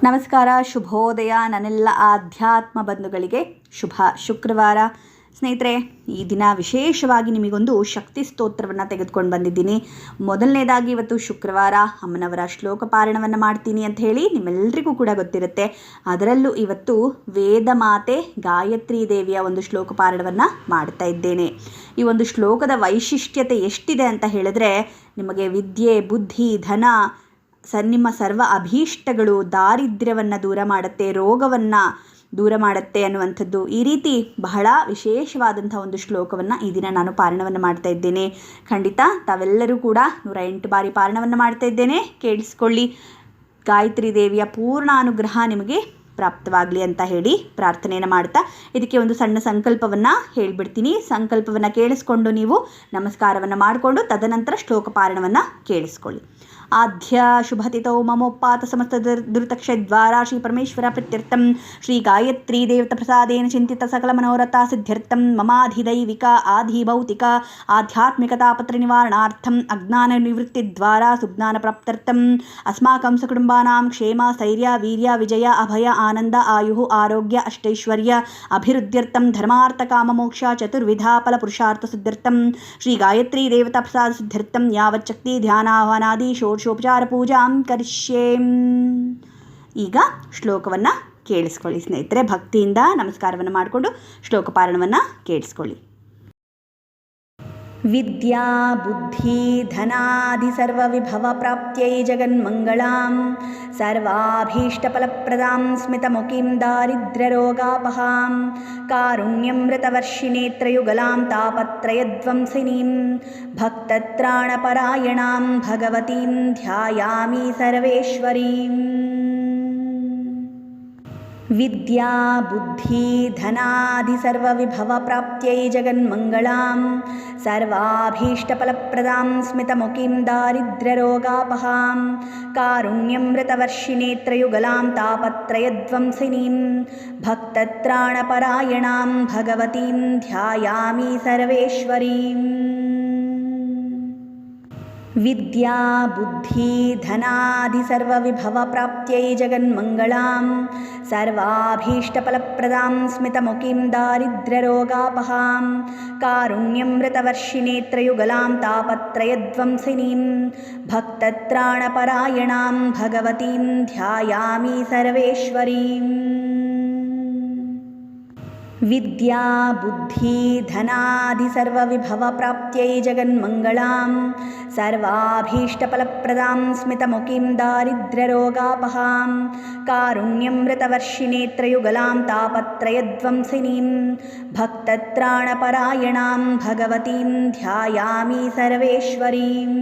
ನಮಸ್ಕಾರ, ಶುಭೋದಯ ನನ್ನೆಲ್ಲ ಆಧ್ಯಾತ್ಮ ಬಂಧುಗಳಿಗೆ. ಶುಭ ಶುಕ್ರವಾರ. ಸ್ನೇಹಿತರೆ, ಈ ದಿನ ವಿಶೇಷವಾಗಿ ನಿಮಗೊಂದು ಶಕ್ತಿ ಸ್ತೋತ್ರವನ್ನು ತೆಗೆದುಕೊಂಡು ಬಂದಿದ್ದೀನಿ. ಮೊದಲನೇದಾಗಿ ಇವತ್ತು ಶುಕ್ರವಾರ ಅಮ್ಮನವರ ಶ್ಲೋಕ ಪಾರಾಯಣವನ್ನು ಮಾಡ್ತೀನಿ ಅಂತ ಹೇಳಿ ನಿಮ್ಮೆಲ್ಲರಿಗೂ ಕೂಡ ಗೊತ್ತಿರುತ್ತೆ. ಅದರಲ್ಲೂ ಇವತ್ತು ವೇದ ಮಾತೆ ಗಾಯತ್ರಿ ದೇವಿಯ ಒಂದು ಶ್ಲೋಕ ಪಾರಾಯಣವನ್ನು ಮಾಡ್ತಾ ಇದ್ದೇನೆ. ಈ ಒಂದು ಶ್ಲೋಕದ ವೈಶಿಷ್ಟ್ಯತೆ ಎಷ್ಟಿದೆ ಅಂತ ಹೇಳಿದ್ರೆ, ನಿಮಗೆ ವಿದ್ಯೆ, ಬುದ್ಧಿ, ಧನ, ನಿಮ್ಮ ಸರ್ವ ಅಭೀಷ್ಟಗಳು, ದಾರಿದ್ರ್ಯವನ್ನು ದೂರ ಮಾಡುತ್ತೆ, ರೋಗವನ್ನು ದೂರ ಮಾಡುತ್ತೆ ಅನ್ನುವಂಥದ್ದು. ಈ ರೀತಿ ಬಹಳ ವಿಶೇಷವಾದಂಥ ಒಂದು ಶ್ಲೋಕವನ್ನು ಈ ದಿನ ನಾನು ಪಾರಾಯಣವನ್ನು ಮಾಡ್ತಾ ಇದ್ದೇನೆ. ಖಂಡಿತ ತಾವೆಲ್ಲರೂ ಕೂಡ 108 ಬಾರಿ ಪಾರಾಯಣವನ್ನು ಮಾಡ್ತಾ ಇದ್ದೇನೆ. ಕೇಳಿಸ್ಕೊಳ್ಳಿ. ಗಾಯತ್ರಿ ದೇವಿಯ ಪೂರ್ಣ ಅನುಗ್ರಹ ನಿಮಗೆ ಪ್ರಾಪ್ತವಾಗಲಿ ಅಂತ ಹೇಳಿ ಪ್ರಾರ್ಥನೆಯನ್ನು ಮಾಡ್ತಾ ಇದಕ್ಕೆ ಒಂದು ಸಣ್ಣ ಸಂಕಲ್ಪವನ್ನು ಹೇಳಿಬಿಡ್ತೀನಿ. ಸಂಕಲ್ಪವನ್ನು ಕೇಳಿಸ್ಕೊಂಡು ನೀವು ನಮಸ್ಕಾರವನ್ನು ಮಾಡಿಕೊಂಡು ತದನಂತರ ಶ್ಲೋಕ ಪಾರಾಯಣವನ್ನು ಕೇಳಿಸ್ಕೊಳ್ಳಿ. ಆದ್ಯ ಶುಭತಿಥೌ ಮಮೋಪಾತ ಸಮಸ್ತ ದುರಿತಕ್ಷದ್ವಾರ ಶ್ರೀ ಪರಮೇಶ್ವರ ಪ್ರೀತ್ಯರ್ಥಂ ಶ್ರೀ ಗಾಯತ್ರಿ ದೇವತಾ ಪ್ರಸಾದೇನ ಚಿಂತಿತ ಸಕಲ ಮನೋರಥ ಸಿದ್ಧ್ಯರ್ಥಂ ಮಮಾಧಿದೈವಿಕ ಆಧಿಭೌತಿಕ ಆಧ್ಯಾತ್ಮಿಕತಾಪತ್ರ ನಿವಾರಣಾರ್ಥಂ ಅಜ್ಞಾನ ನಿವೃತ್ತಿದ್ವಾರ ಸುಜ್ಞಾನ ಪ್ರಾಪ್ತ್ಯರ್ಥಂ ಅಸ್ಮಾಕಂ ಸಕುಟುಂಬಾನಾಂ ಕ್ಷೇಮ ಸ್ಥೈರ್ಯ ವೀರ್ಯ ವಿಜಯ ಅಭಯ ಆನಂದ ಆಯು ಆರೋಗ್ಯ ಅಷ್ಟೈಶ್ವರ್ಯ ಅಭಿವೃದ್ಧ್ಯರ್ಥಂ ಧರ್ಮಾರ್ಥ ಕಾಮ ಮೋಕ್ಷ ಚತುರ್ವಿಧ ಫಲ ಪುರುಷಾರ್ಥ ಸಿದ್ಧ್ಯರ್ಥಂ ಶ್ರೀ ಗಾಯತ್ರಿ ದೇವತಾ ಪ್ರಸಾದ ಸಿದ್ಧ್ಯರ್ಥಂ ಯಾವಚ್ಚಕ್ತಿ ಧ್ಯಾನಾಹ್ವಾನಾದಿ ಷೋಡಶೋಪಚಾರ ಪೂಜಾಂ ಕರಿಷ್ಯೇ. ಈಗ ಶ್ಲೋಕವನ್ನು ಕೇಳಿಸ್ಕೊಳ್ಳಿ ಸ್ನೇಹಿತರೆ. ಭಕ್ತಿಯಿಂದ ನಮಸ್ಕಾರವನ್ನು ಮಾಡಿಕೊಂಡು ಶ್ಲೋಕ ಪಾರಾಯಣವನ್ನು ಕೇಳಿಸ್ಕೊಳ್ಳಿ. ವಿದ್ಯಾ ಬುದ್ಧಿ ಧನಾದಿ ಸರ್ವ ವಿಭವ ಪ್ರಾಪ್ತ್ಯೈ ಜಗನ್ಮಂಗಳಾಂ ಸರ್ವಾಭೀಷ್ಟಫಲಪ್ರದಾಂ ಸ್ಮಿತಮುಖೀಂ ದಾರಿದ್ರ್ಯರೋಗಾಪಹಾಂ ಕಾರುಣ್ಯಮೃತವರ್ಷಿಣೇತ್ರಯುಗಲಾಂ ತಾಪತ್ರಯಧ್ವಂಸಿನೀಂ ಭಕ್ತತ್ರಾಣಪರಾಯಣಾಂ ಭಗವತೀಂ ಧ್ಯಾಯಾಮಿ ಸರ್ವೇಶ್ವರೀಂ. ವಿದ್ಯಾ ಬುದ್ಧಿ ಧನಾದಿ ಸರ್ವ ವಿಭವ ಪ್ರಾಪ್ತ್ಯೈ ಜಗನ್ಮಂಗಳಾಂ ಸರ್ವಾಭೀಷ್ಟಫಲಪ್ರದಾಂ ಸ್ಮಿತಮುಖೀಂ ದಾರಿದ್ರ್ಯರೋಗಾಪಹಾಂ ಕಾರುಣ್ಯಮೃತವರ್ಷಿಣೇತ್ರಯುಗಲಾಂ ತಾಪತ್ರಯಧ್ವಂಸಿನೀಂ ಭಕ್ತತ್ರಾಣಪರಾಯಣಾಂ ಭಗವತೀಂ ಧ್ಯಾಯಾಮಿ ಸರ್ವೇಶ್ವರೀಂ. ವಿದ್ಯಾ ಬುದ್ಧಿ ಧನಾದಿ ಸರ್ವ ವಿಭವ ಪ್ರಾಪ್ತ್ಯೈ ಜಗನ್ಮಂಗಳಾಂ ಸರ್ವಾಭೀಷ್ಟಫಲಪ್ರದಾಂ ಸ್ಮಿತಮುಖೀಂ ದಾರಿದ್ರ್ಯರೋಗಾಪಹಾಂ ಕಾರುಣ್ಯಮೃತವರ್ಷಿಣೇತ್ರಯುಗಲಾಂ ತಾಪತ್ರಯಧ್ವಂಸಿನೀಂ ಭಕ್ತತ್ರಾಣಪರಾಯಣಾಂ ಭಗವತೀಂ ಧ್ಯಾಯಾಮಿ ಸರ್ವೇಶ್ವರೀಂ. ವಿದ್ಯಾ ಬುದ್ಧಿ ಧನಾದಿ ಸರ್ವ ವಿಭವ ಪ್ರಾಪ್ತ್ಯೈ ಜಗನ್ಮಂಗಳಾಂ ಸರ್ವಾಭೀಷ್ಟಫಲಪ್ರದಾಂ ಸ್ಮಿತಮುಖೀಂ ದಾರಿದ್ರ್ಯರೋಗಾಪಹಾಂ ಕಾರುಣ್ಯಮೃತವರ್ಷಿಣೇತ್ರಯುಗಲಾಂ ತಾಪತ್ರಯಧ್ವಂಸಿನೀಂ ಭಕ್ತತ್ರಾಣಪರಾಯಣಾಂ ಭಗವತೀಂ ಧ್ಯಾಯಾಮಿ ಸರ್ವೇಶ್ವರೀಂ.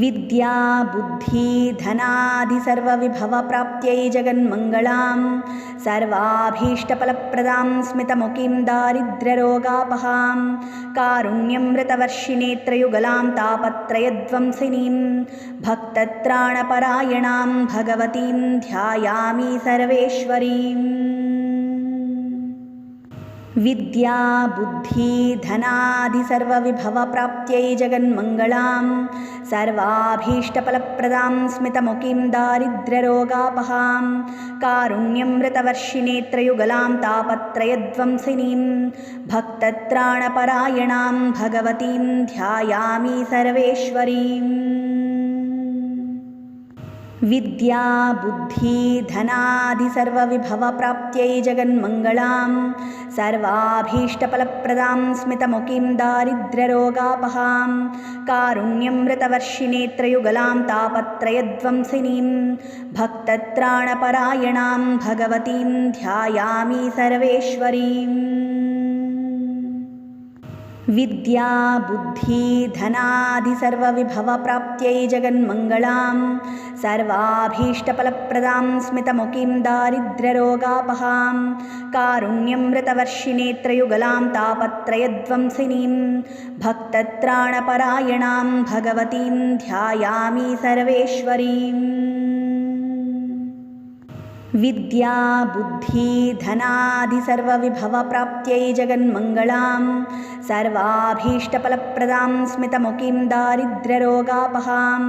ವಿದ್ಯಾ ಬುದ್ಧಿ ಧನಾದಿ ಸರ್ವ ವಿಭವ ಪ್ರಾಪ್ತ್ಯೈ ಜಗನ್ಮಂಗಳಾಂ ಸರ್ವಾಭೀಷ್ಟಫಲಪ್ರದಾಂ ಸ್ಮಿತಮುಖೀಂ ದಾರಿದ್ರ್ಯರೋಗಾಪಹಾಂ ಕಾರುಣ್ಯಮೃತವರ್ಷಿಣೇತ್ರಯುಗಲಾಂ ತಾಪತ್ರಯಧ್ವಂಸಿನೀಂ ಭಕ್ತತ್ರಾಣಪರಾಯಣಾಂ ಭಗವತೀಂ ಧ್ಯಾಯಾಮಿ ಸರ್ವೇಶ್ವರೀಂ. ವಿದ್ಯಾ ಬುದ್ಧಿ ಧನಾದಿ ಸರ್ವ ವಿಭವ ಪ್ರಾಪ್ತ್ಯೈ ಜಗನ್ಮಂಗಳಾಂ ಸರ್ವಾಭೀಷ್ಟಫಲಪ್ರದಾಂ ಸ್ಮಿತಮುಖೀಂ ದಾರಿದ್ರ್ಯರೋಗಾಪಹಾಂ ಕಾರುಣ್ಯಮೃತವರ್ಷಿಣೇತ್ರಯುಗಲಾಂ ತಾಪತ್ರಯಧ್ವಂಸಿನೀಂ ಭಕ್ತತ್ರಾಣಪರಾಯಣಾಂ ಭಗವತೀಂ ಧ್ಯಾಯಾಮಿ ಸರ್ವೇಶ್ವರೀಂ. ವಿದ್ಯಾ ಬುದ್ಧಿ ಧನಾದಿ ಸರ್ವ ವಿಭವ ಪ್ರಾಪ್ತ್ಯೈ ಜಗನ್ಮಂಗಳಾಂ ಸರ್ವಾಭೀಷ್ಟಫಲಪ್ರದಾಂ ಸ್ಮಿತಮುಖೀಂ ದಾರಿದ್ರ್ಯರೋಗಾಪಹಾಂ ಕಾರುಣ್ಯಮೃತವರ್ಷಿಣೇತ್ರಯುಗಲಾಂ ತಾಪತ್ರಯಧ್ವಂಸಿನೀಂ ಭಕ್ತತ್ರಾಣಪರಾಯಣಾಂ ಭಗವತೀಂ ಧ್ಯಾಯಾಮಿ ಸರ್ವೇಶ್ವರೀಂ. ವಿದ್ಯಾ ಬುದ್ಧಿ ಧನಾದಿ ಸರ್ವ ವಿಭವ ಪ್ರಾಪ್ತ್ಯೈ ಜಗನ್ಮಂಗಳಾಂ ಸರ್ವಾಭೀಷ್ಟಫಲಪ್ರದಾಂ ಸ್ಮಿತಮುಖೀಂ ದಾರಿದ್ರ್ಯರೋಗಾಪಹಾಂ ಕಾರುಣ್ಯಮೃತವರ್ಷಿಣೇತ್ರಯುಗಲಾಂ ತಾಪತ್ರಯಧ್ವಂಸಿನೀಂ ಭಕ್ತತ್ರಾಣಪರಾಯಣಾಂ ಭಗವತೀಂ ಧ್ಯಾಯಾಮಿ ಸರ್ವೇಶ್ವರೀಂ. विद्या बुद्धि धनादि सर्वविभवप्राप्त्यै जगन्मङ्गलां सर्वाभीष्टफलप्रदां स्मितमुखीं दारिद्र्यरोगापहां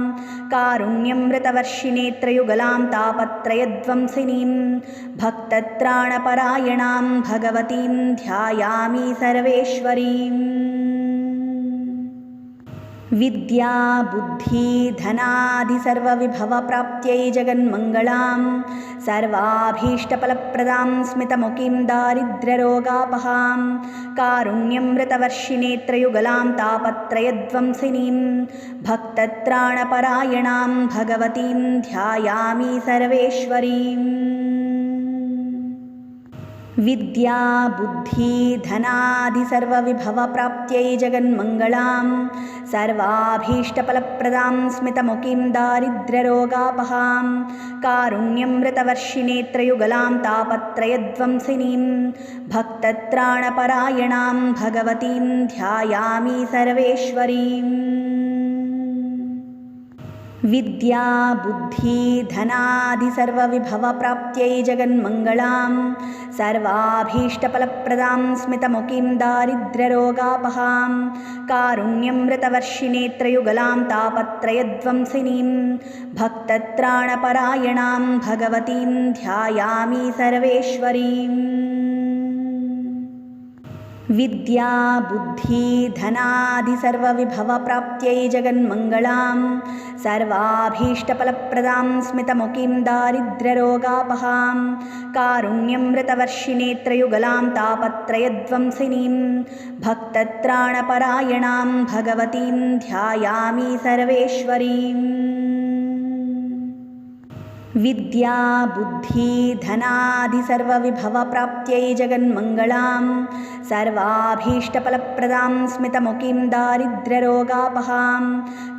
कारुण्यमृतवर्षिणीत्रयुगलां तापत्रयध्वंसिनीं भक्तत्राणपरायणां भगवतीं ध्यायामि सर्वेश्वरीम्। विद्या बुद्धि धनादि सर्वविभवप्राप्त्यै जगन्मङ्गलां सर्वाभीष्टफलप्रदां स्मितमुखीं दारिद्र्यरोगापहां कारुण्यमृतवर्षिणीत्रयुगलां तापत्रयध्वंसिनीं भक्तत्राणपरायणां भगवतीं ध्यायामि सर्वेश्वरीम्। विद्या बुद्धि धनादि सर्वविभवप्राप्त्यै जगन्मङ्गलां सर्वाभीष्टफलप्रदां स्मितमुखीं दारिद्र्यरोगापहां कारुण्यमृतवर्षिणीत्रयुगलां तापत्रयध्वंसिनीं भक्तत्राणपरायणां भगवतीं ध्यायामि सर्वेश्वरीम्। विद्या बुद्धि धनादि सर्वविभवप्राप्त्यै जगन्मङ्गलां सर्वाभीष्टफलप्रदां स्मितमुखीं दारिद्र्यरोगापहां कारुण्यमृतवर्षिणीत्रयुगलां तापत्रयध्वंसिनीं भक्तत्राणपरायणां भगवतीं ध्यायामि सर्वेश्वरीम्। विद्या बुद्धि धनादि सर्वविभवप्राप्त्यै जगन्मङ्गलां सर्वाभीष्टफलप्रदां स्मितमुखीं दारिद्र्यरोगापहां कारुण्यमृतवर्षिणीत्रयुगलां तापत्रयध्वंसिनीं भक्तत्राणपरायणां भगवतीं ध्यायामि सर्वेश्वरीम्। विद्या बुद्धि धनादि सर्वविभवप्राप्त्यै जगन्मङ्गलां सर्वाभीष्टफलप्रदां स्मितमुखीं दारिद्र्यरोगापहां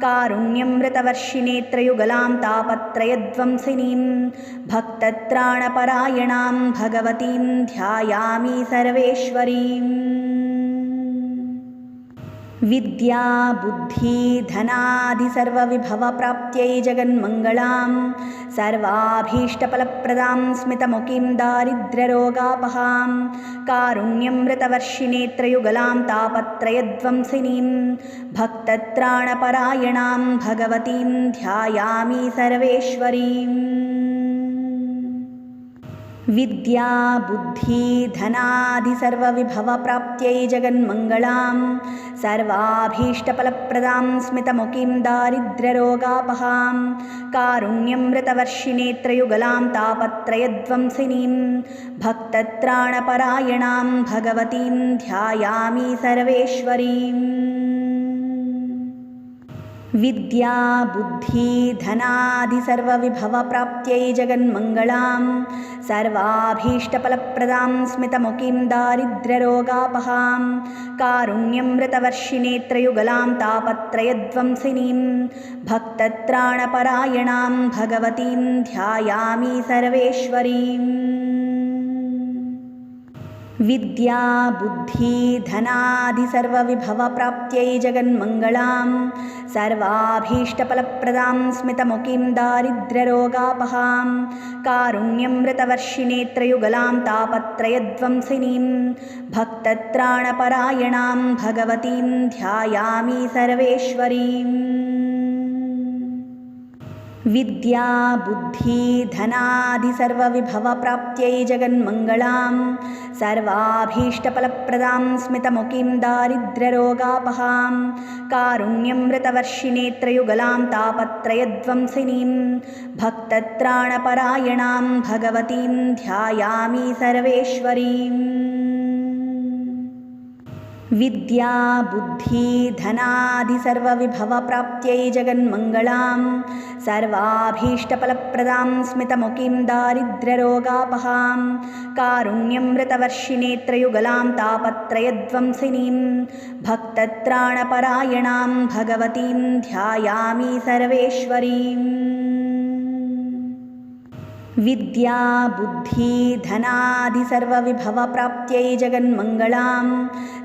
कारुण्यमृतवर्षिणीत्रयुगलां तापत्रयध्वंसिनीं भक्तत्राणपरायणां भगवतीं ध्यायामि सर्वेश्वरीम्। विद्या बुद्धि धनादि सर्वविभवप्राप्त्यै जगन्मङ्गलां सर्वाभीष्टफलप्रदां स्मितमुखीं दारिद्र्यरोगापहां कारुण्यमृतवर्षिणीत्रयुगलां तापत्रयध्वंसिनीं भक्तत्राणपरायणां भगवतीं ध्यायामि सर्वेश्वरीम्। विद्या बुद्धि धनादि सर्वविभवप्राप्त्यै जगन्मङ्गलां सर्वाभीष्टफलप्रदां स्मितमुखीं दारिद्र्यरोगापहां कारुण्यमृतवर्षिणीत्रयुगलां तापत्रयध्वंसिनीं भक्तत्राणपरायणां भगवतीं ध्यायामि सर्वेश्वरीम्। विद्या बुद्धि धनादि सर्वविभवप्राप्त्यै जगन्मङ्गलां सर्वाभीष्टफलप्रदां स्मितमुखीं दारिद्र्यरोगापहां कारुण्यमृतवर्षिणीत्रयुगलां तापत्रयध्वंसिनीं भक्तत्राणपरायणां भगवतीं ध्यायामि सर्वेश्वरीम्। विद्या बुद्धि धनादि सर्वविभवप्राप्त्यै जगन्मङ्गलां सर्वाभीष्टफलप्रदां स्मितमुखीं दारिद्र्यरोगापहां कारुण्यमृतवर्षिणीत्रयुगलां तापत्रयध्वंसिनीं भक्तत्राणपरायणां भगवतीं ध्यायामि सर्वेश्वरीम्। विद्या बुद्धि धनादि सर्वविभवप्राप्त्यै जगन्मङ्गलां सर्वाभीष्टफलप्रदां स्मितमुखीं दारिद्र्यरोगापहां कारुण्यमृतवर्षिणीत्रयुगलां तापत्रयध्वंसिनीं भक्तत्राणपरायणां भगवतीं ध्यायामि सर्वेश्वरीम्। विद्या बुद्धि धनादि सर्वविभवप्राप्त्यै जगन्मङ्गलां सर्वाभीष्टफलप्रदां स्मितमुखीं दारिद्र्यरोगापहां कारुण्यमृतवर्षिणीत्रयुगलां तापत्रयध्वंसिनीं भक्तत्राणपरायणां भगवतीं ध्यायामि सर्वेश्वरीम्। विद्या बुद्धि धनादि सर्वविभवप्राप्त्यै जगन्मङ्गलां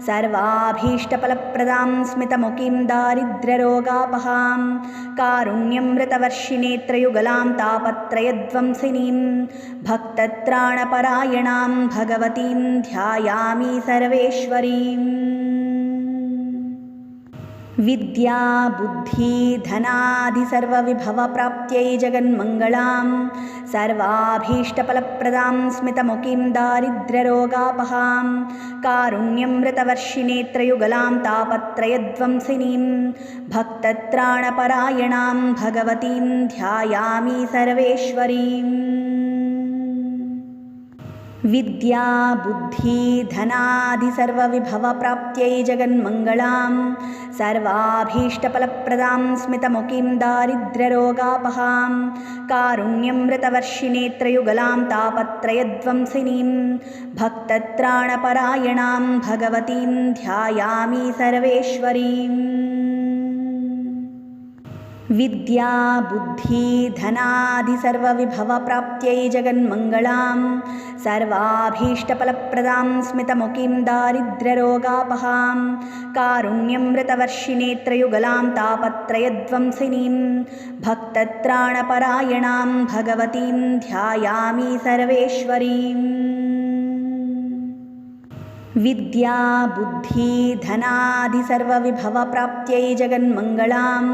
सर्वाभीष्टफलप्रदां स्मितमुखीं दारिद्र्यरोगापहां कारुण्यमृतवर्षिणीत्रयुगलां तापत्रयध्वंसिनीं भक्तत्राणपरायणां भगवतीं ध्यायामि सर्वेश्वरीम्। विद्या बुद्धि धनादि सर्वविभवप्राप्त्यै जगन्मङ्गलां सर्वाभीष्टफलप्रदां स्मितमुखीं दारिद्र्यरोगापहां कारुण्यमृतवर्षिणीत्रयुगलां तापत्रयध्वंसिनीं भक्तत्राणपरायणां भगवतीं ध्यायामि सर्वेश्वरीम्। विद्या बुद्धि धनादि सर्वविभवप्राप्त्यै जगन्मङ्गलां सर्वाभीष्टफलप्रदां स्मितमुखीं दारिद्र्यरोगापहां कारुण्यमृतवर्षिणीत्रयुगलां तापत्रयध्वंसिनीं भक्तत्राणपरायणां भगवतीं ध्यायामि सर्वेश्वरीम्। विद्या बुद्धि धनादि सर्वविभवप्राप्त्यै जगन्मङ्गलां सर्वाभीष्टफलप्रदां स्मितमुखीं दारिद्र्यरोगापहां कारुण्यमृतवर्षिणीत्रयुगलां तापत्रयध्वंसिनीं भक्तत्राणपरायणां भगवतीं ध्यायामि सर्वेश्वरीम्। विद्या बुद्धि धनादि सर्वविभवप्राप्त्यै जगन्मङ्गलां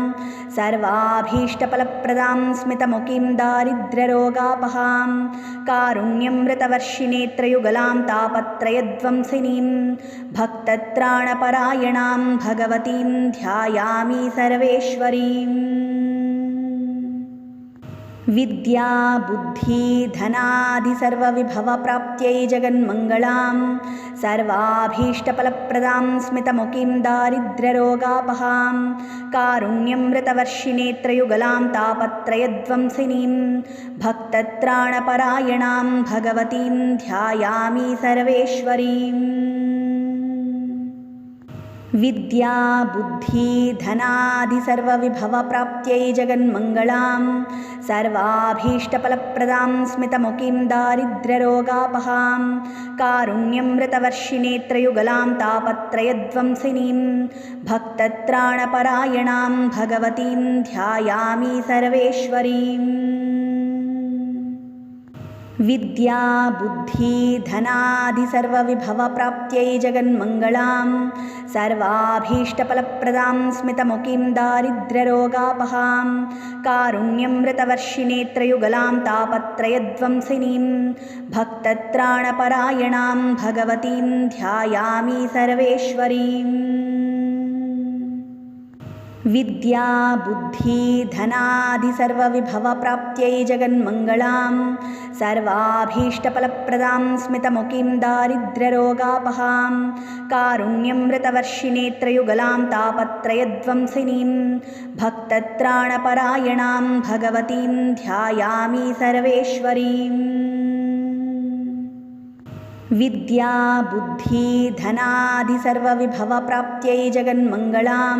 सर्वाभीष्टफलप्रदां स्मितमुखीं दारिद्र्यरोगापहां कारुण्यमृतवर्षिणीत्रयुगलां तापत्रयध्वंसिनीं भक्तत्राणपरायणां भगवतीं ध्यायामि सर्वेश्वरीम्। विद्या बुद्धि धनादि सर्वविभवप्राप्त्यै जगन्मङ्गलां सर्वाभीष्टफलप्रदां स्मितमुखीं दारिद्र्यरोगापहां कारुण्यमृतवर्षिणीत्रयुगलां तापत्रयध्वंसिनीं भक्तत्राणपरायणां भगवतीं ध्यायामि सर्वेश्वरीम्। विद्या बुद्धि धनादि सर्वविभवप्राप्त्यै जगन्मङ्गलां सर्वाभीष्टफलप्रदां स्मितमुखीं दारिद्र्यरोगापहां कारुण्यमृतवर्षिणीत्रयुगलां तापत्रयध्वंसिनीं भक्तत्राणपरायणां भगवतीं ध्यायामि सर्वेश्वरीम्। विद्या बुद्धि धनादि सर्वविभवप्राप्त्यै जगन्मङ्गलां सर्वाभीष्टफलप्रदां स्मितमुखीं दारिद्र्यरोगापहां कारुण्यमृतवर्षिणीत्रयुगलां तापत्रयध्वंसिनीं भक्तत्राणपरायणां भगवतीं ध्यायामि सर्वेश्वरीम्। विद्या बुद्धि धनादि सर्वविभवप्राप्त्यै जगन्मङ्गलां सर्वाभीष्टफलप्रदां स्मितमुखीं दारिद्र्यरोगापहां कारुण्यमृतवर्षिणीत्रयुगलां तापत्रयध्वंसिनीं भक्तत्राणपरायणां भगवतीं ध्यायामि सर्वेश्वरीम्। विद्या बुद्धि धनादि सर्वविभवप्राप्त्यै जगन्मङ्गलां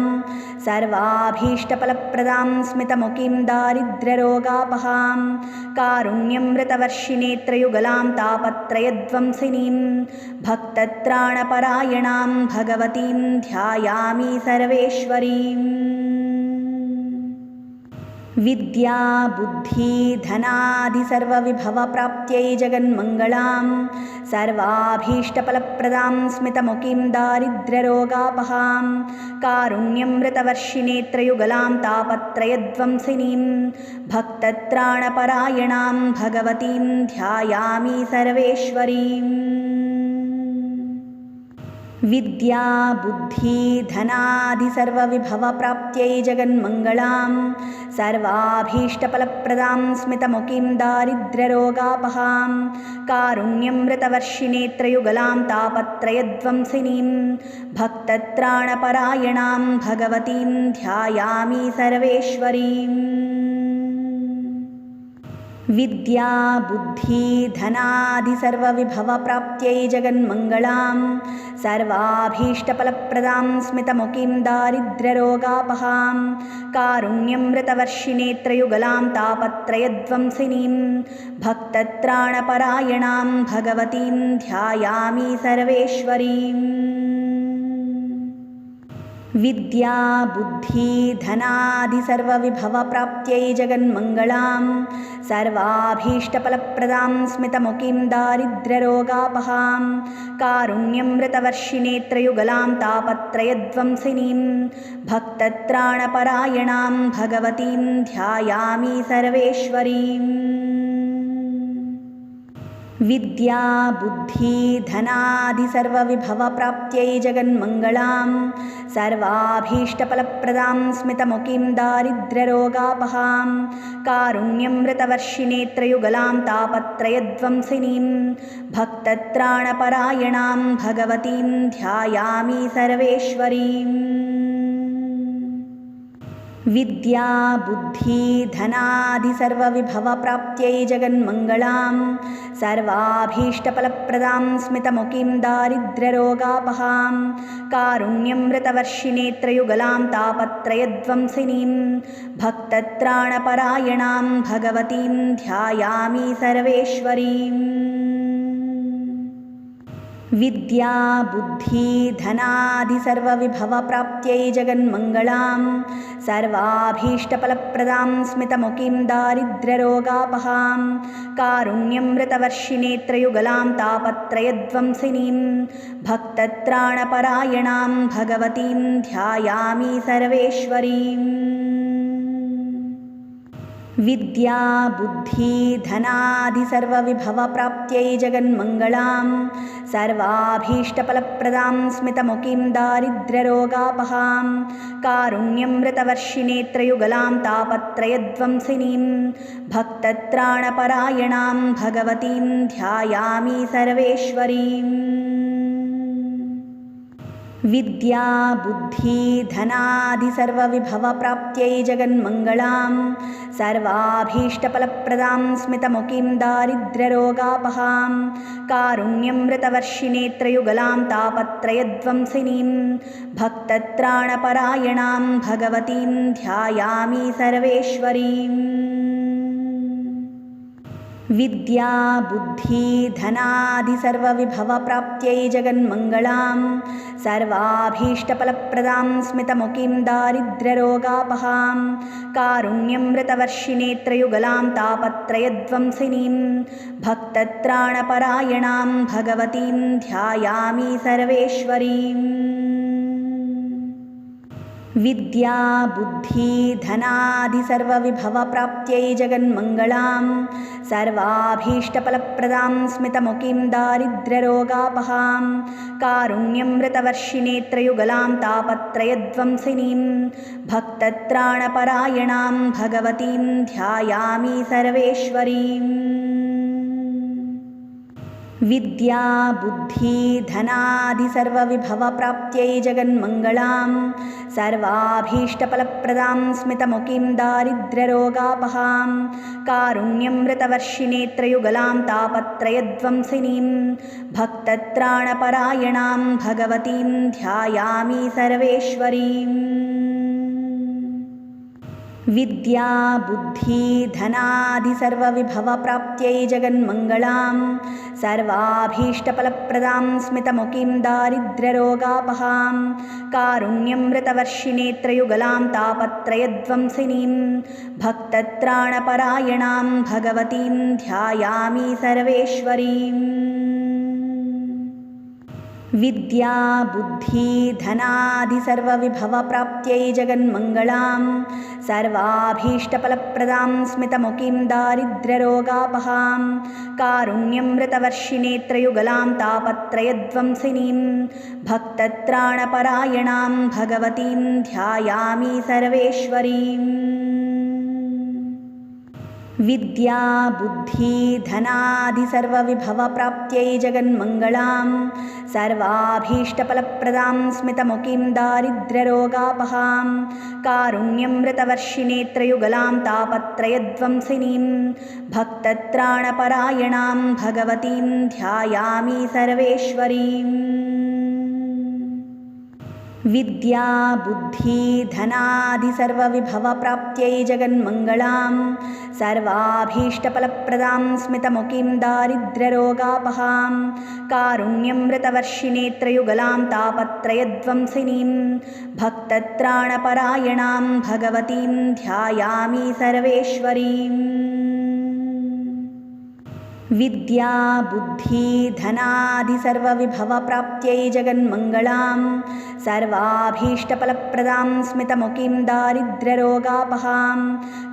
सर्वाभीष्टफलप्रदां स्मितमुखीं दारिद्र्यरोगापहां कारुण्यमृतवर्षिणीत्रयुगलां तापत्रयध्वंसिनीं भक्तत्राणपरायणां भगवतीं ध्यायामि सर्वेश्वरीम्। विद्या बुद्धि धनादि सर्वविभवप्राप्त्यै जगन्मङ्गलां सर्वाभीष्टफलप्रदां स्मितमुखीं दारिद्र्यरोगापहां कारुण्यमृतवर्षिणीत्रयुगलां तापत्रयध्वंसिनीं भक्तत्राणपरायणां भगवतीं ध्यायामि सर्वेश्वरीम्। विद्या बुद्धि धनादि सर्वविभवप्राप्त्यै जगन्मङ्गलां सर्वाभीष्टफलप्रदां स्मितमुखीं दारिद्र्यरोगापहां कारुण्यमृतवर्षिणीत्रयुगलां तापत्रयध्वंसिनीं भक्तत्राणपरायणां भगवतीं ध्यायामि सर्वेश्वरीम्। विद्या बुद्धि धनादि सर्वविभवप्राप्त्यै जगन्मङ्गलां सर्वाभीष्टफलप्रदां स्मितमुखीं दारिद्र्यरोगापहां कारुण्यमृतवर्षिणीं त्रयुगलां तापत्रयध्वंसिनीं भक्तत्राणपरायणां भगवतीं ध्यायामि सर्वेश्वरीम्। विद्या बुद्धि धनादि सर्वविभवप्राप्त्यै जगन्मङ्गलां सर्वाभीष्टफलप्रदां स्मितमुखीं दारिद्र्यरोगापहां कारुण्यमृतवर्षिणीं त्रयुगलां तापत्रयध्वंसिनीं भक्तत्राणपरायणां भगवतीं ध्यायामि सर्वेश्वरीम्। विद्या बुद्धि धनादि सर्वविभवप्राप्त्यै जगन्मङ्गलां सर्वाभीष्टफलप्रदां स्मितमुखीं दारिद्र्यरोगापहां कारुण्यमृतवर्षिणीं त्रयुगलां तापत्रयध्वंसिनीं भक्तत्राणपरायणां भगवतीं ध्यायामि सर्वेश्वरीम्। विद्या बुद्धि धनादि सर्वविभवप्राप्त्यै जगन्मङ्गलां सर्वाभीष्टफलप्रदां स्मितमुखीं दारिद्र्यरोगापहां कारुण्यमृतवर्षिणीं त्रयुगलां तापत्रयध्वंसिनीं भक्तत्राणपरायणां भगवतीं ध्यायामि सर्वेश्वरीम्। विद्या बुद्धि धनादि सर्वविभवप्राप्त्यै जगन्मङ्गलां सर्वाभीष्टफलप्रदां स्मितमुखीं दारिद्र्यरोगापहां कारुण्यमृतवर्षिणीं त्रयुगलां तापत्रयध्वंसिनीं भक्तत्राणपरायणां भगवतीं ध्यायामि सर्वेश्वरीम्। विद्या बुद्धि धनादि सर्वविभवप्राप्त्यै जगन्मङ्गलां सर्वाभीष्टफलप्रदां स्मितमुखीं दारिद्र्यरोगापहां कारुण्यमृतवर्षिणीं त्रयुगलां तापत्रयध्वंसिनीं भक्तत्राणपरायणां भगवतीं ध्यायामि सर्वेश्वरीम्। विद्या बुद्धि धनादि सर्वविभवप्राप्त्यै जगन्मङ्गलां सर्वाभीष्टफलप्रदां स्मितमुखीं दारिद्र्यरोगापहां कारुण्यमृतवर्षिणीं त्रयुगलां तापत्रयध्वंसिनीं भक्तत्राणपरायणां भगवतीं ध्यायामि सर्वेश्वरीम्। विद्या बुद्धि धनादि सर्वविभवप्राप्त्यै जगन्मङ्गलां सर्वाभीष्टफलप्रदां स्मितमुखीं दारिद्र्यरोगापहां कारुण्यमृतवर्षिणीं त्रयुगलां तापत्रयध्वंसिनीं भक्तत्राणपरायणां भगवतीं ध्यायामि सर्वेश्वरीम्। विद्या बुद्धि धनादि सर्वविभवप्राप्त्यै जगन्मङ्गलां सर्वाभीष्टफलप्रदां स्मितमुखीं दारिद्र्यरोगापहां कारुण्यमृतवर्षिणीं त्रयुगलां तापत्रयध्वंसिनीं भक्तत्राणपरायणां भगवतीं ध्यायामि सर्वेश्वरीम्। विद्या बुद्धि धनादि सर्वविभवप्राप्त्यै जगन्मङ्गलां सर्वाभीष्टफलप्रदां स्मितमुखीं दारिद्र्यरोगापहां कारुण्यमृतवर्षिणीं त्रयुगलां तापत्रयध्वंसिनीं भक्तत्राणपरायणां भगवतीं ध्यायामि सर्वेश्वरीम्। विद्या बुद्धि धनादि सर्वविभवप्राप्त्यै जगन्मङ्गलां सर्वाभीष्टफलप्रदां स्मितमुखीं दारिद्र्यरोगापहां कारुण्यमृतवर्षिणीं त्रयुगलां तापत्रयध्वंसिनीं भक्तत्राणपरायणां भगवतीं ध्यायामि सर्वेश्वरीम्। विद्या बुद्धि धनादि सर्वविभवप्राप्त्यै जगन्मङ्गलां सर्वाभीष्टफलप्रदां स्मितमुखीं दारिद्र्यरोगापहां कारुण्यमृतवर्षिणीं त्रयुगलां तापत्रयध्वंसिनीं भक्तत्राणपरायणां भगवतीं ध्यायामि सर्वेश्वरीम्। विद्या बुद्धि धनादि सर्वविभवप्राप्त्यै जगन्मङ्गलां सर्वाभीष्टफलप्रदां स्मितमुखीं दारिद्र्यरोगापहां कारुण्यमृतवर्षिणीत्रयुगलां तापत्रयध्वंसिनीं भक्तत्राणपरायणां भगवतीं ध्यायामि सर्वेश्वरीम्। विद्या बुद्धि धनादि सर्वविभवप्राप्त्यै जगन्मङ्गलां सर्वाभीष्टफलप्रदां स्मितमुखीं दारिद्र्यरोगापहां कारुण्यमृतवर्षिणीत्रयुगलां तापत्रयध्वंसिनीं भक्तत्राणपरायणां भगवतीं ध्यायामि सर्वेश्वरीम्। विद्या बुद्धि धनादि सर्वविभवप्राप्त्यै जगन्मङ्गलां सर्वाभीष्टफलप्रदां स्मितमुखीं दारिद्र्यरोगापहां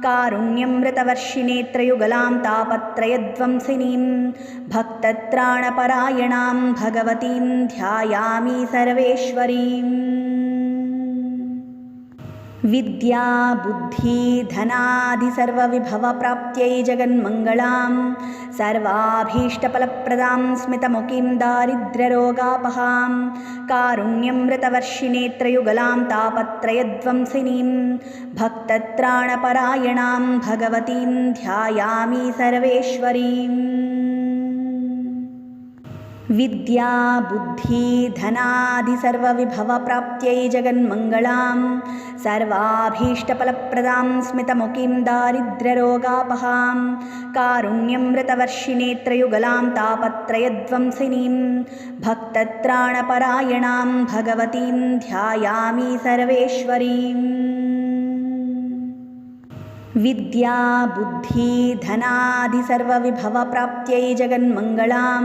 कारुण्यमृतवर्षिणीत्रयुगलां तापत्रयध्वंसिनीं भक्तत्राणपरायणां भगवतीं ध्यायामि सर्वेश्वरीम्। विद्या बुद्धि धनादि सर्वविभवप्राप्त्यै जगन्मङ्गलां सर्वाभीष्टफलप्रदां स्मितमुखीं दारिद्र्यरोगापहां कारुण्यमृतवर्षिणीत्रयुगलां तापत्रयध्वंसिनीं भक्तत्राणपरायणां भगवतीं ध्यायामि सर्वेश्वरीम्। विद्या बुद्धि धनादि सर्वविभवप्राप्त्यै जगन्मङ्गलां सर्वाभीष्टफलप्रदां स्मितमुखीं दारिद्र्यरोगापहां कारुण्यमृतवर्षिणीत्रयुगलां तापत्रयध्वंसिनीं भक्तत्राणपरायणां भगवतीं ध्यायामि सर्वेश्वरीम्। विद्या बुद्धि धनादि सर्वविभवप्राप्त्यै जगन्मङ्गलां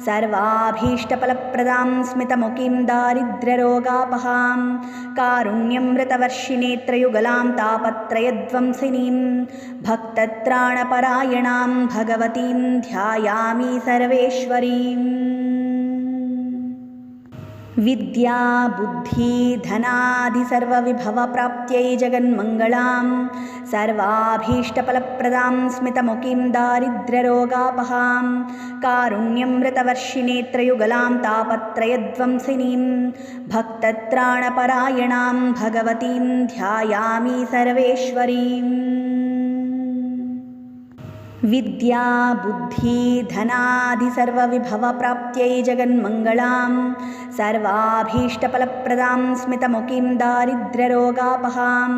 सर्वाभीष्टफलप्रदां स्मितमुखीं दारिद्र्यरोगापहां कारुण्यमृतवर्षिणीत्रयुगलां तापत्रयध्वंसिनीं भक्तत्राणपरायणां भगवतीं ध्यायामि सर्वेश्वरीम्। विद्या बुद्धि धनादि सर्वविभवप्राप्त्यै जगन्मङ्गलां सर्वाभीष्टफलप्रदां स्मितमुखीं दारिद्र्यरोगापहां कारुण्यमृतवर्षिणीत्रयुगलां तापत्रयध्वंसिनीं भक्तत्राणपरायणां भगवतीं ध्यायामि सर्वेश्वरीम्। विद्या बुद्धि धनादि सर्वविभवप्राप्त्यै जगन्मङ्गलां सर्वाभीष्टफलप्रदां स्मितमुखीं दारिद्र्यरोगापहां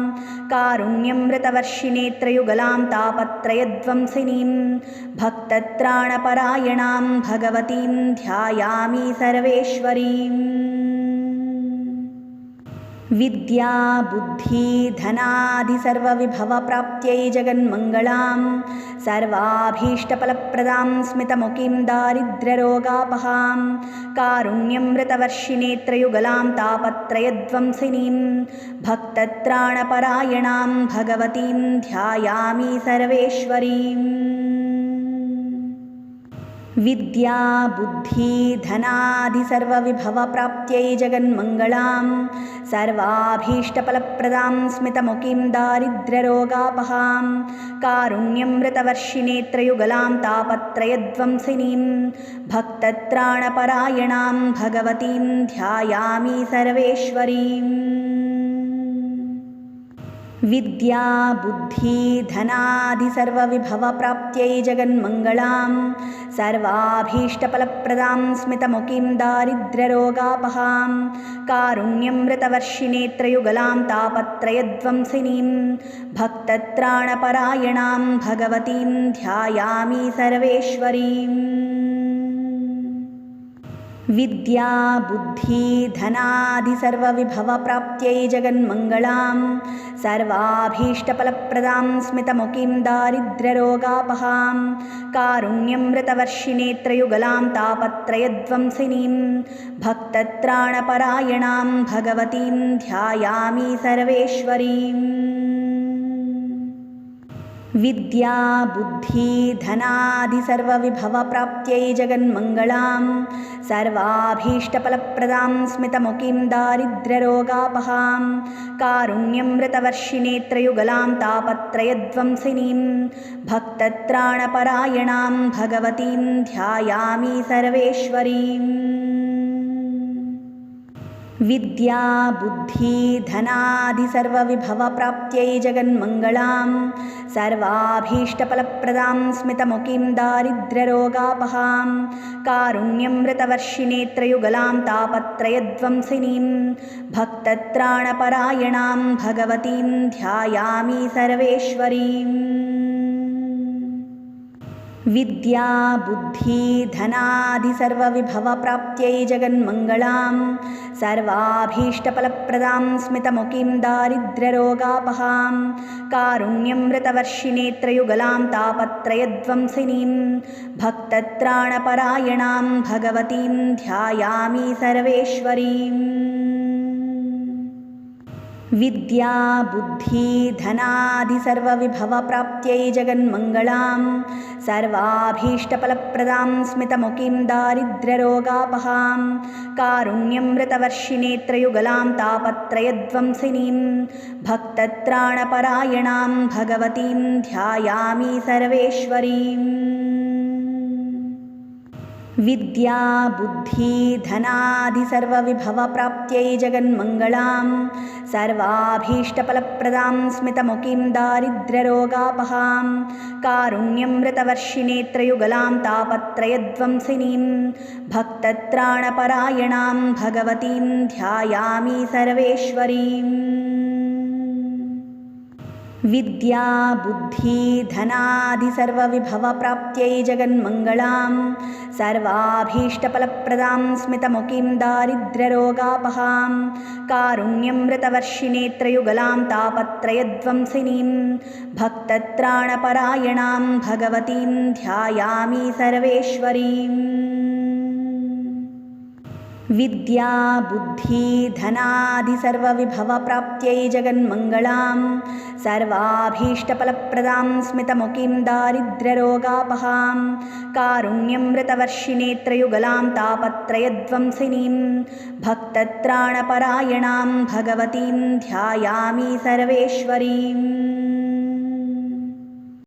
कारुण्यमृतवर्षिणीत्रयुगलां तापत्रयध्वंसिनीं भक्तत्राणपरायणां भगवतीं ध्यायामि सर्वेश्वरीम्। विद्या बुद्धि धनादि सर्वविभवप्राप्त्यै जगन्मङ्गलां सर्वाभीष्टफलप्रदां स्मितमुखीं दारिद्र्यरोगापहां कारुण्यमृतवर्षिणीत्रयुगलां तापत्रयध्वंसिनीं भक्तत्राणपरायणां भगवतीं ध्यायामि सर्वेश्वरीम्। विद्या बुद्धि धनादि सर्वविभवप्राप्त्यै जगन्मङ्गलां सर्वाभीष्टफलप्रदां स्मितमुखीं दारिद्र्यरोगापहां कारुण्यमृतवर्षिणीत्रयुगलां तापत्रयध्वंसिनीं भक्तत्राणपरायणां भगवतीं ध्यायामि सर्वेश्वरीम्। विद्या बुद्धि धनादि सर्वविभवप्राप्त्यै जगन्मङ्गलां सर्वाभीष्टफलप्रदां स्मितमुखीं दारिद्र्यरोगापहां कारुण्यमृतवर्षिणीत्रयुगलां तापत्रयध्वंसिनीं भक्तत्राणपरायणां भगवतीं ध्यायामि सर्वेश्वरीम्। विद्या बुद्धि धनादि सर्वविभवप्राप्त्यै जगन्मङ्गलां सर्वाभीष्टफलप्रदां स्मितमुखीं दारिद्र्यरोगापहां कारुण्यमृतवर्षिणीत्रयुगलां तापत्रयध्वंसिनीं भक्तत्राणपरायणां भगवतीं ध्यायामि सर्वेश्वरीम्। विद्या बुद्धि धनादि सर्वविभवप्राप्त्यै जगन्मङ्गलां सर्वाभीष्टफलप्रदां स्मितमुखीं दारिद्र्यरोगापहां कारुण्यमृतवर्षिणीत्रयुगलां तापत्रयध्वंसिनीं भक्तत्राणपरायणां भगवतीं ध्यायामि सर्वेश्वरीम्। विद्या बुद्धि धनादि सर्वविभवप्राप्त्यै जगन्मङ्गलां सर्वाभीष्टफलप्रदां स्मितमुखीं दारिद्र्यरोगापहां कारुण्यमृतवर्षिणीत्रयुगलां तापत्रयध्वंसिनीं भक्तत्राणपरायणां भगवतीं ध्यायामि सर्वेश्वरीम्। विद्या बुद्धि धनादि सर्वविभवप्राप्त्यै जगन्मङ्गलां सर्वाभीष्टफलप्रदां स्मितमुखीं दारिद्र्यरोगापहां कारुण्यमृतवर्षिणीत्रयुगलां तापत्रयध्वंसिनीं भक्तत्राणपरायणां भगवतीं ध्यायामि सर्वेश्वरीम्। विद्या बुद्धि धनादि सर्वविभवप्राप्त्यै जगन्मङ्गलां सर्वाभीष्टफलप्रदां स्मितमुखीं दारिद्र्यरोगापहां कारुण्यमृतवर्षिणीत्रयुगलां तापत्रयध्वंसिनीं भक्तत्राणपरायणां भगवतीं ध्यायामि सर्वेश्वरीम्। विद्या बुद्धि धनादि सर्वविभवप्राप्त्यै जगन्मङ्गलां सर्वाभीष्टफलप्रदां स्मितमुखीं दारिद्र्यरोगापहां कारुण्यमृतवर्षिणीत्रयुगलां तापत्रयध्वंसिनीं भक्तत्राणपरायणां भगवतीं ध्यायामि सर्वेश्वरीम्। विद्या बुद्धि धनादि सर्वविभवप्राप्त्यै जगन्मङ्गलां सर्वाभीष्टफलप्रदां स्मितमुखीं दारिद्र्यरोगापहां कारुण्यमृतवर्षिणीत्रयुगलां तापत्रयध्वंसिनीं भक्तत्राणपरायणां भगवतीं ध्यायामि सर्वेश्वरीम्। विद्या बुद्धि धनादि सर्वविभवप्राप्त्यै जगन्मङ्गलां सर्वाभीष्टफलप्रदां स्मितमुखीं दारिद्र्यरोगापहां कारुण्यमृतवर्षिणीत्रयुगलां तापत्रयध्वंसिनीं भक्तत्राणपरायणां भगवतीं ध्यायामि सर्वेश्वरीम्।